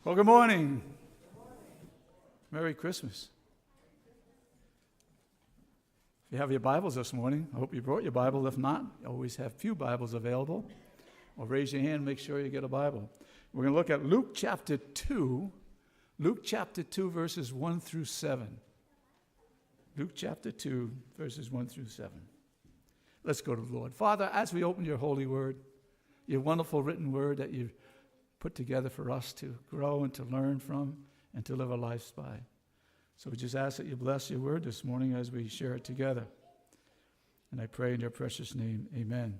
Well, good morning. Merry Christmas. If you have your Bibles this morning, I hope you brought your Bible. If not, you always have few Bibles available. Or raise your hand, make sure you get a Bible. We're going to look at Luke chapter 2. Luke chapter 2, verses 1 through 7. Luke chapter 2, verses 1 through 7. Let's go to the Lord. Father, as we open your holy word, your wonderful written word that you've put together for us to grow and to learn from and to live our lives by. So we just ask that you bless your word this morning as we share it together. And I pray in your precious name, amen.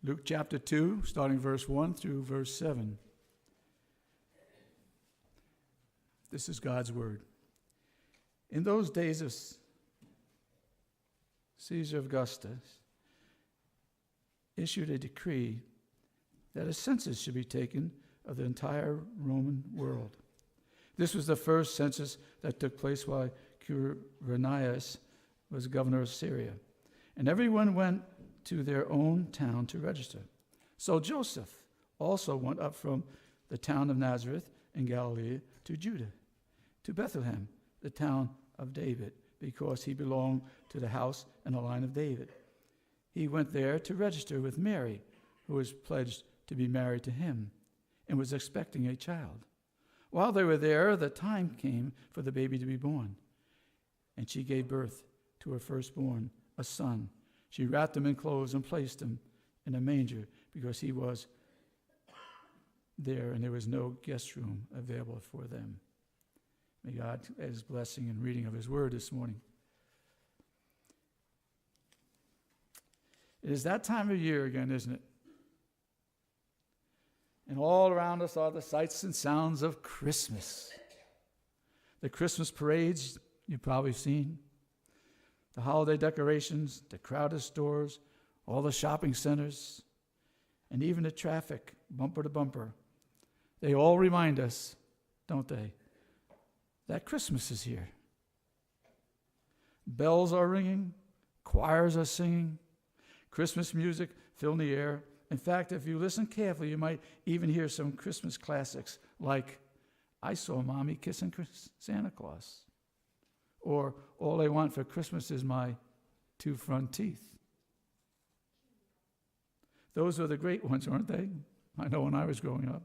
Luke chapter 2, starting verse 1 through verse 7. This is God's word. In those days of Caesar Augustus issued a decree that a census should be taken of the entire Roman world. This was the first census that took place while Quirinius was governor of Syria. And everyone went to their own town to register. So Joseph also went up from the town of Nazareth in Galilee to Judah, to Bethlehem, the town of David, because he belonged to the house and the line of David. He went there to register with Mary, who was pledged to be married to him and was expecting a child. While they were there, the time came for the baby to be born, and she gave birth to her firstborn, a son. She wrapped him in clothes and placed him in a manger because he was there and there was no guest room available for them. May God add his blessing and reading of his word this morning. It is that time of year again, isn't it? And all around us are the sights and sounds of Christmas. The Christmas parades you've probably seen, the holiday decorations, the crowded stores, all the shopping centers, and even the traffic, bumper to bumper. They all remind us, don't they, that Christmas is here. Bells are ringing, choirs are singing, Christmas music filling the air. In fact, if you listen carefully, you might even hear some Christmas classics like, I Saw Mommy Kissing Santa Claus, or All I Want for Christmas is My Two Front Teeth. Those were the great ones, weren't they? I know when I was growing up.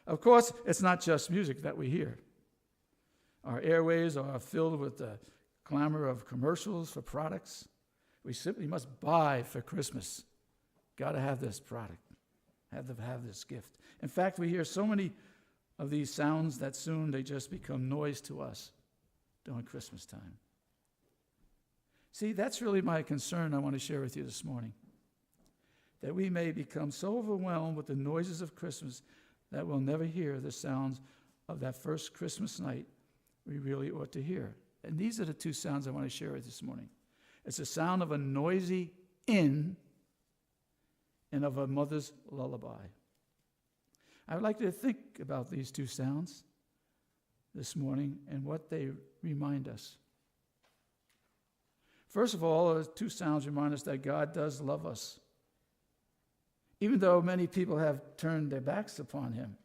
Of course, it's not just music that we hear. Our airways are filled with the clamor of commercials for products we simply must buy for Christmas. Got to have this product, have this gift. In fact, we hear so many of these sounds that soon they just become noise to us during Christmas time. See, that's really my concern I want to share with you this morning, that we may become so overwhelmed with the noises of Christmas that we'll never hear the sounds of that first Christmas night we really ought to hear. And these are the two sounds I want to share with you this morning. It's the sound of a noisy inn and of a mother's lullaby. I would like you to think about these two sounds this morning and what they remind us. First of all, those two sounds remind us that God does love us, even though many people have turned their backs upon him.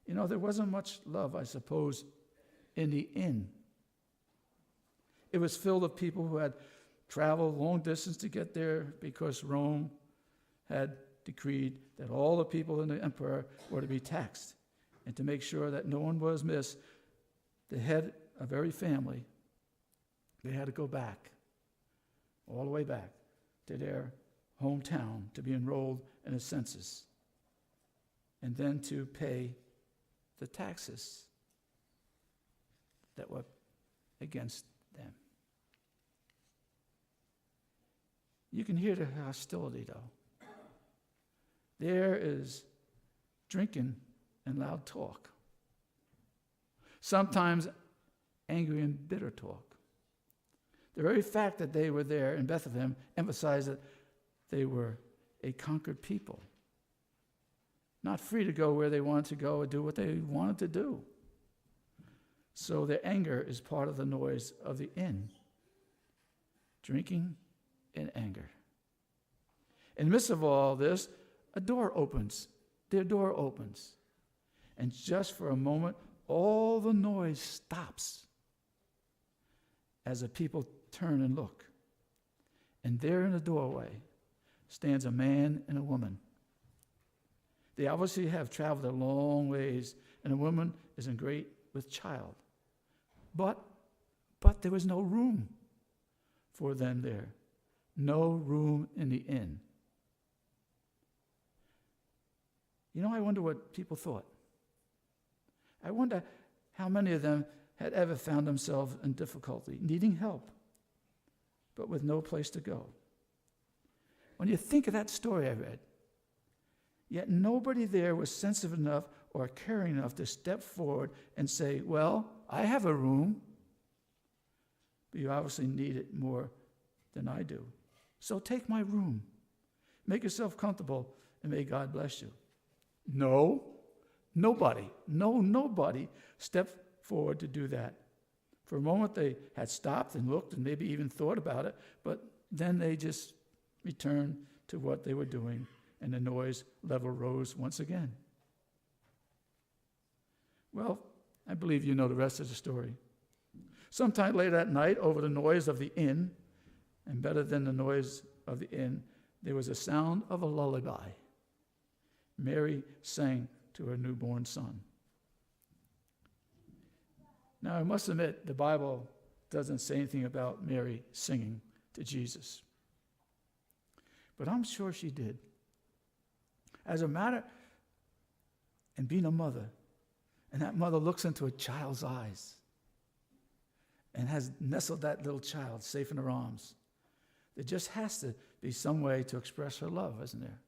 You know, there wasn't much love, I suppose, in the inn. It was filled with people who had traveled long distance to get there because Rome had decreed that all the people in the empire were to be taxed. And to make sure that no one was missed, the head of every family, they had to go back, all the way back to their hometown to be enrolled in a census and then to pay the taxes that were against them. You can hear the hostility, though. There is drinking and loud talk. Sometimes angry and bitter talk. The very fact that they were there in Bethlehem emphasized that they were a conquered people, not free to go where they wanted to go or do what they wanted to do. So their anger is part of the noise of the inn. Drinking and anger. In the midst of all this, a door opens their door opens. And just for a moment, all the noise stops as the people turn and look. And there in the doorway stands a man and a woman. They obviously have traveled a long ways, and the woman is in great with child. But there was no room for them there. No room in the inn. I wonder what people thought. I wonder how many of them had ever found themselves in difficulty, needing help, but with no place to go. When you think of that story I read, yet nobody there was sensitive enough or caring enough to step forward and say, well, I have a room, but you obviously need it more than I do. So take my room. Make yourself comfortable, and may God bless you. No, nobody stepped forward to do that. For a moment, they had stopped and looked and maybe even thought about it, but then they just returned to what they were doing, and the noise level rose once again. Well, I believe you know the rest of the story. Sometime later that night, over the noise of the inn, and better than the noise of the inn, there was a sound of a lullaby. Mary sang to her newborn son. Now, I must admit, the Bible doesn't say anything about Mary singing to Jesus. But I'm sure she did. As a matter, and being a mother, and that mother looks into a child's eyes and has nestled that little child safe in her arms, there just has to be some way to express her love, isn't there?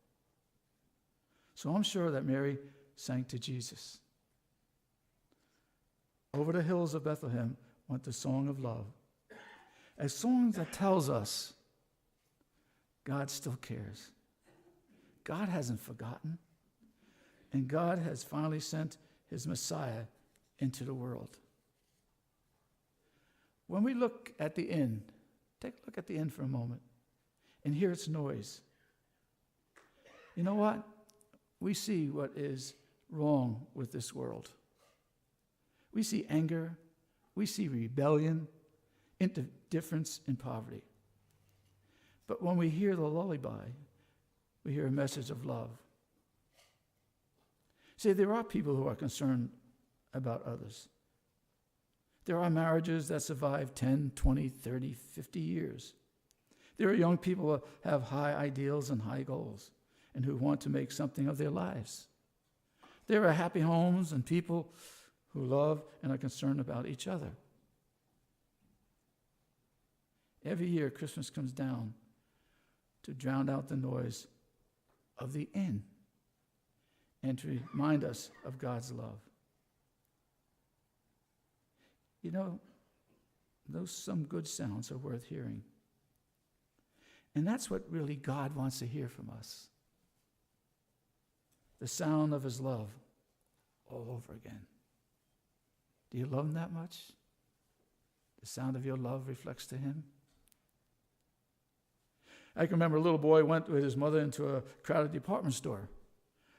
So I'm sure that Mary sang to Jesus. Over the hills of Bethlehem went the song of love. A song that tells us God still cares. God hasn't forgotten. And God has finally sent his Messiah into the world. When we look at the inn, take a look at the inn for a moment and hear its noise. You know what? We see what is wrong with this world. We see anger, we see rebellion, indifference, and poverty. But when we hear the lullaby, we hear a message of love. See, there are people who are concerned about others. There are marriages that survive 10, 20, 30, 50 years. There are young people who have high ideals and high goals and who want to make something of their lives. There are happy homes and people who love and are concerned about each other. Every year, Christmas comes down to drown out the noise of the inn and to remind us of God's love. You know, some good sounds are worth hearing. And that's what really God wants to hear from us. The sound of his love all over again. Do you love him that much? The sound of your love reflects to him? I can remember a little boy went with his mother into a crowded department store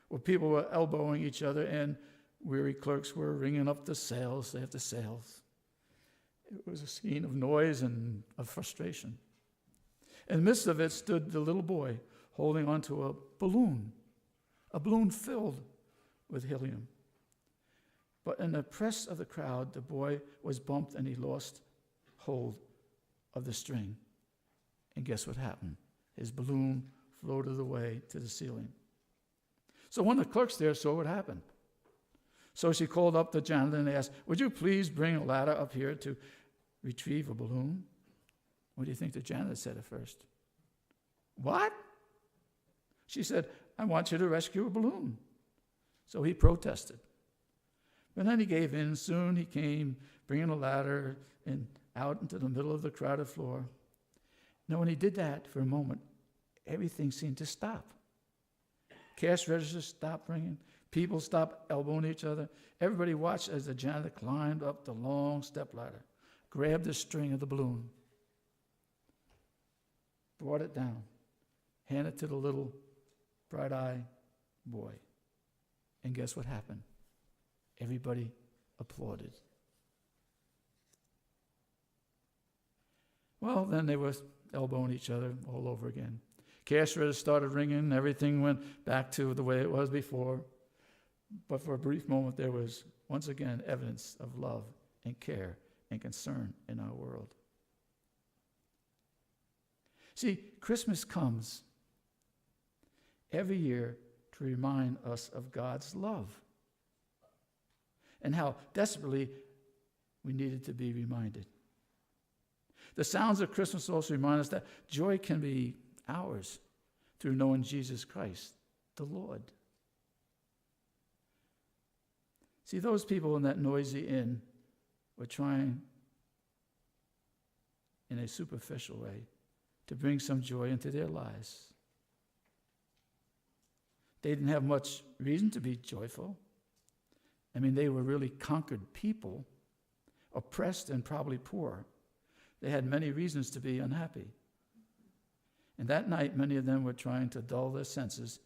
where people were elbowing each other and weary clerks were ringing up the sales after sales. It was a scene of noise and of frustration. In the midst of it stood the little boy holding onto a balloon filled with helium. But in the press of the crowd, the boy was bumped and he lost hold of the string. And guess what happened? His balloon floated away to the ceiling. So one of the clerks there saw what happened. So she called up the janitor and asked, "Would you please bring a ladder up here to retrieve a balloon?" What do you think the janitor said at first? "What?" She said, "I want you to rescue a balloon." So he protested. But then he gave in. Soon he came, bringing a ladder and out into the middle of the crowded floor. Now, when he did that for a moment, everything seemed to stop. Cash registers stopped ringing. People stopped elbowing each other. Everybody watched as the janitor climbed up the long step ladder, grabbed the string of the balloon, brought it down, handed it to the little bright-eyed boy. And guess what happened? Everybody applauded. Well, then they were elbowing each other all over again. Cash registers started ringing. Everything went back to the way it was before. But for a brief moment, there was once again evidence of love and care and concern in our world. See, Christmas comes every year to remind us of God's love and how desperately we needed to be reminded. The sounds of Christmas also remind us that joy can be ours through knowing Jesus Christ, the Lord. See, those people in that noisy inn were trying in a superficial way to bring some joy into their lives. They didn't have much reason to be joyful. I mean, they were really conquered people, oppressed and probably poor. They had many reasons to be unhappy. And that night, many of them were trying to dull their senses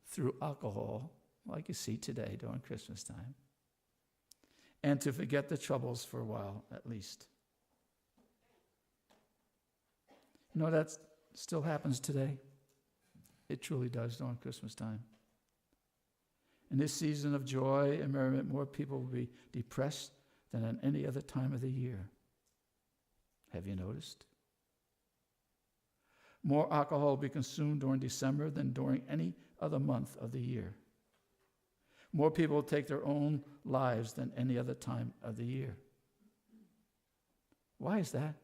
through alcohol, like you see today during Christmas time, and to forget the troubles for a while at least. You know, that still happens today. It truly does during Christmas time. In this season of joy and merriment, more people will be depressed than at any other time of the year. Have you noticed? More alcohol will be consumed during December than during any other month of the year. More people will take their own lives than any other time of the year. Why is that?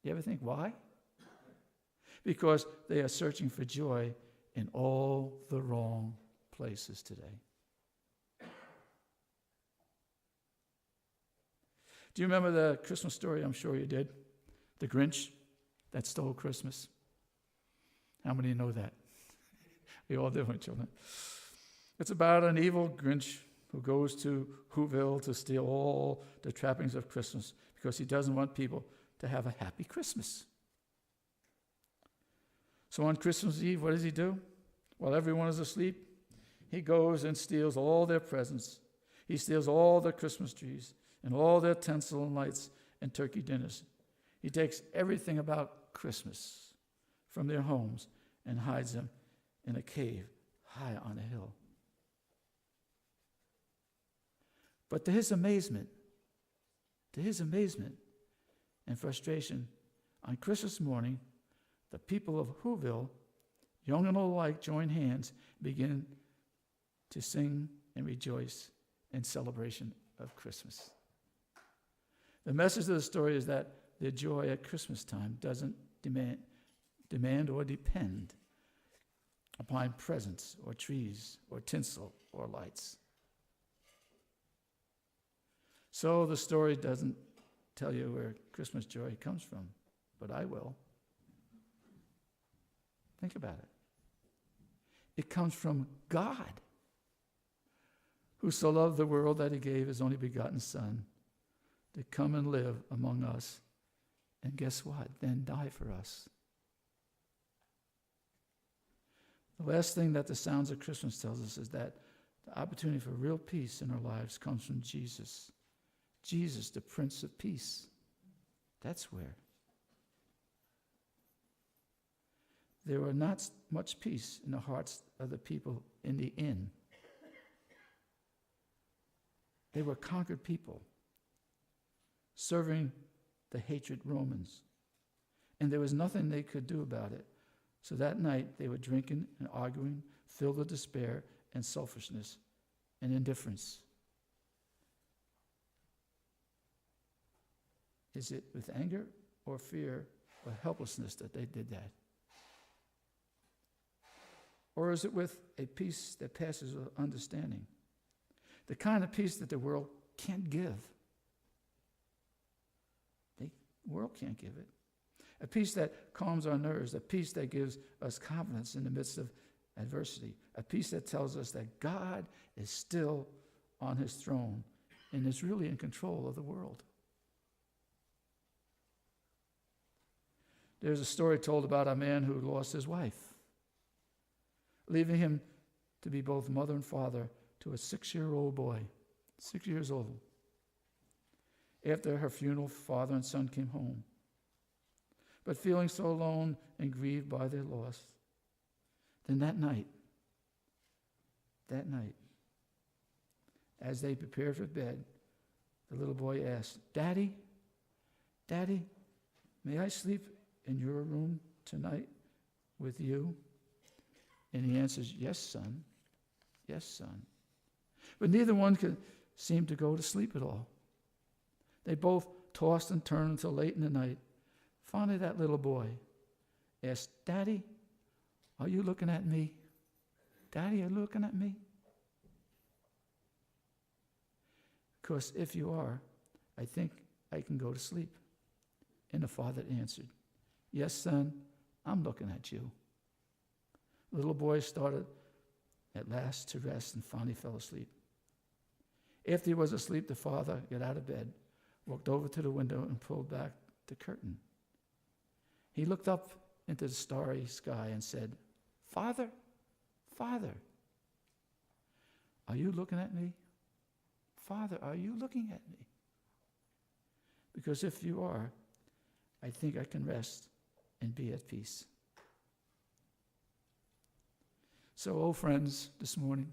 You ever think why? Because they are searching for joy in all the wrong places today. Do you remember the Christmas story? I'm sure you did. The Grinch that stole Christmas. How many know that? We all do, children. It's about an evil Grinch who goes to Whoville to steal all the trappings of Christmas because he doesn't want people to have a happy Christmas. So on Christmas Eve, what does he do? While everyone is asleep, he goes and steals all their presents. He steals all their Christmas trees and all their tinsel and lights and turkey dinners. He takes everything about Christmas from their homes and hides them in a cave high on a hill. But to his amazement and frustration, on Christmas morning, the people of Whoville, young and old alike, join hands and begin to sing and rejoice in celebration of Christmas. The message of the story is that their joy at Christmas time doesn't demand or depend upon presents or trees or tinsel or lights. So the story doesn't tell you where Christmas joy comes from, but I will. Think about it. It comes from God, who so loved the world that he gave his only begotten Son to come and live among us. And guess what? Then die for us. The last thing that the sounds of Christmas tells us is that the opportunity for real peace in our lives comes from Jesus. Jesus, the Prince of Peace. That's where. There was not much peace in the hearts of the people in the inn. They were conquered people, serving the hatred Romans. And there was nothing they could do about it. So that night they were drinking and arguing, filled with despair and selfishness and indifference. Is it with anger or fear or helplessness that they did that? Or is it with a peace that passes understanding? The kind of peace that the world can't give. The world can't give it. A peace that calms our nerves, a peace that gives us confidence in the midst of adversity, a peace that tells us that God is still on his throne and is really in control of the world. There's a story told about a man who lost his wife, leaving him to be both mother and father to a 6-year-old boy, 6 years old. After her funeral, father and son came home. But feeling so alone and grieved by their loss, then that night, as they prepared for bed, the little boy asked, Daddy, may I sleep in your room tonight with you? And he answers, yes, son. But neither one could seem to go to sleep at all. They both tossed and turned until late in the night. Finally, that little boy asked, Daddy, are you looking at me? Daddy, are you looking at me? Because if you are, I think I can go to sleep. And the father answered, yes, son, I'm looking at you. The little boy started at last to rest and finally fell asleep. After he was asleep, the father got out of bed, walked over to the window and pulled back the curtain. He looked up into the starry sky and said, Father, are you looking at me? Father, are you looking at me? Because if you are, I think I can rest and be at peace. So, oh friends, this morning,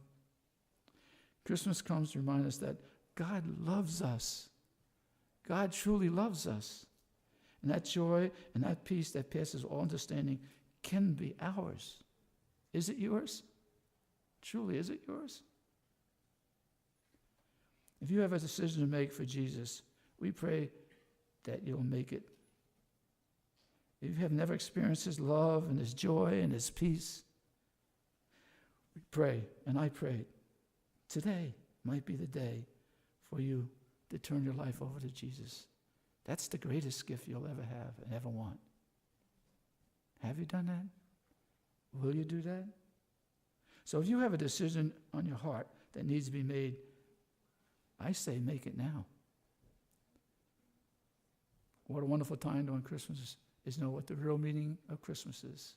Christmas comes to remind us that God loves us. God truly loves us. And that joy and that peace that passes all understanding can be ours. Is it yours? Truly, is it yours? If you have a decision to make for Jesus, we pray that you'll make it. If you have never experienced his love and his joy and his peace, we pray, and I pray, today might be the day for you to turn your life over to Jesus. That's the greatest gift you'll ever have and ever want. Have you done that? Will you do that? So if you have a decision on your heart that needs to be made, I say make it now. What a wonderful time during Christmas is know what the real meaning of Christmas is.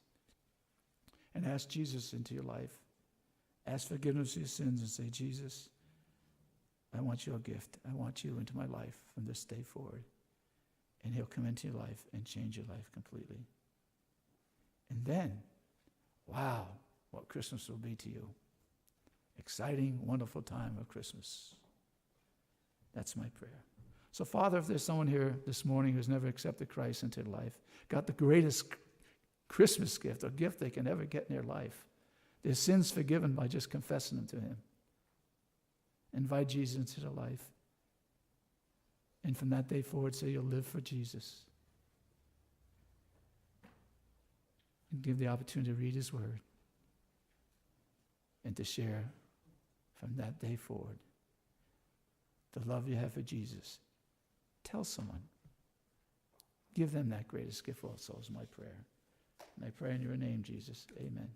And ask Jesus into your life. Ask forgiveness of your sins and say, Jesus, I want your gift. I want you into my life from this day forward. And he'll come into your life and change your life completely. And then, wow, what Christmas will be to you. Exciting, wonderful time of Christmas. That's my prayer. So, Father, if there's someone here this morning who's never accepted Christ into their life, got the greatest Christmas gift or gift they can ever get in their life, their sins forgiven by just confessing them to him. Invite Jesus into their life. And from that day forward, say you'll live for Jesus. And give the opportunity to read his word. And to share from that day forward the love you have for Jesus. Tell someone. Give them that greatest gift also is my prayer. And I pray in your name, Jesus. Amen.